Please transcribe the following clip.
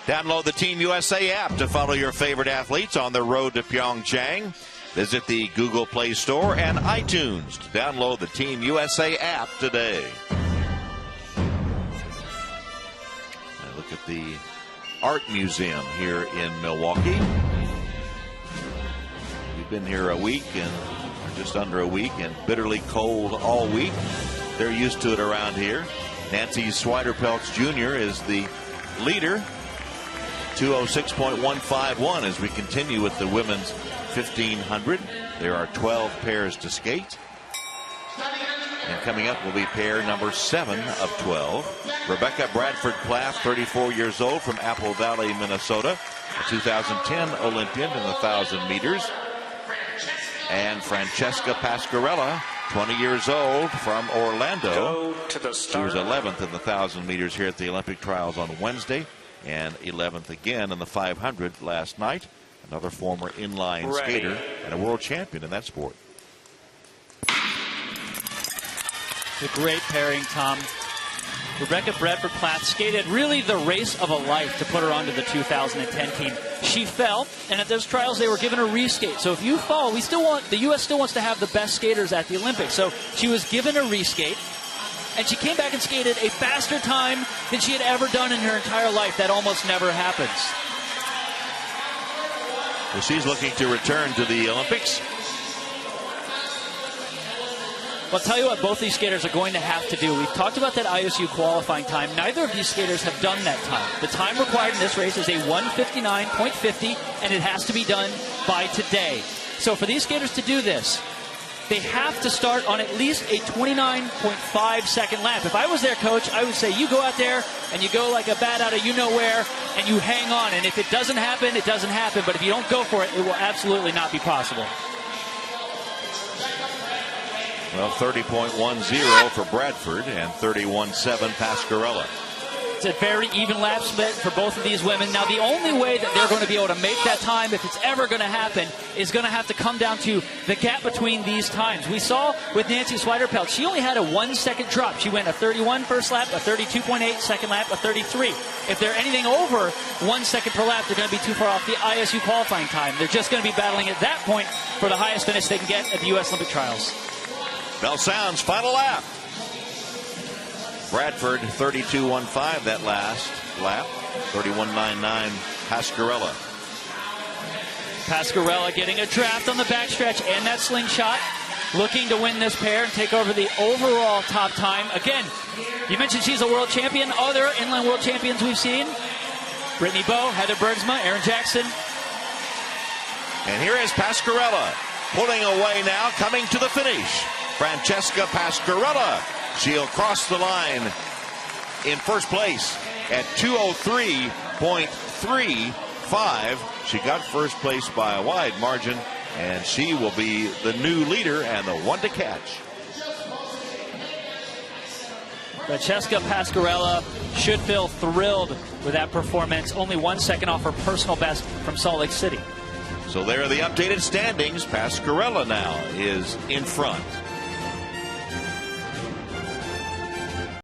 Download the Team USA app to follow your favorite athletes on the road to Pyeongchang. Visit the Google Play Store and iTunes to download the Team USA app today. And look at the Art Museum here in Milwaukee. We've been here a week and just under a week, and bitterly cold all week. They're used to it around here. Nancy Swiderpeltz Jr. is the leader. 206.151 as we continue with the women's 1500. There are 12 pairs to skate. And coming up will be pair number 7 of 12. Rebecca Bradford Plath, 34 years old, from Apple Valley, Minnesota. A 2010 Olympian in the 1,000 meters. And Franchesca Pasquarella, 20 years old, from Orlando. She was 11th in the 1,000 meters here at the Olympic trials on Wednesday, and 11th again in the 500 last night. Another former inline skater and a world champion in that sport. It's a great pairing, Tom. Rebecca Bradford Plath skated really the race of a life to put her onto the 2010 team. She fell, and at those trials they were given a reskate. So if you fall, the U.S. still wants to have the best skaters at the Olympics. So she was given a reskate, and she came back and skated a faster time than she had ever done in her entire life. That almost never happens. Well, she's looking to return to the Olympics. Well, I'll tell you what both these skaters are going to have to do. We've talked about that ISU qualifying time. Neither of these skaters have done that time. The time required in this race is a 1:59.50, and it has to be done by today. So for these skaters to do this, they have to start on at least a 29.5-second lap. If I was their coach, I would say you go out there and you go like a bat out of you-know-where, and you hang on. And if it doesn't happen, it doesn't happen. But if you don't go for it, it will absolutely not be possible. Well, 30.10 for Bradford and 31.7 Pasquarella. It's a very even lap split for both of these women. Now, the only way that they're going to be able to make that time, if it's ever going to happen, is going to have to come down to the gap between these times. We saw with Nancy Swiderpeltz, she only had a 1-second drop. She went a 31 first lap, a 32.8 second lap, a 33. If they're anything over 1 second per lap, they're going to be too far off the ISU qualifying time. They're just going to be battling at that point for the highest finish they can get at the U.S. Olympic trials. Bell sounds, final lap. Bradford 32.15 that last lap. 31.99 Pasquarella. Pasquarella getting a draft on the backstretch and that slingshot, looking to win this pair and take over the overall top time. Again, you mentioned she's a world champion. Other inline world champions we've seen: Brittany Bowe, Heather Bergsma, Erin Jackson. And here is Pasquarella pulling away now, coming to the finish. Franchesca Pasquarella. She'll cross the line in first place at 2:03.35. She got first place by a wide margin, and she will be the new leader and the one to catch. Franchesca Pasquarella should feel thrilled with that performance. Only 1 second off her personal best from Salt Lake City. So there are the updated standings. Pasquarella now is in front.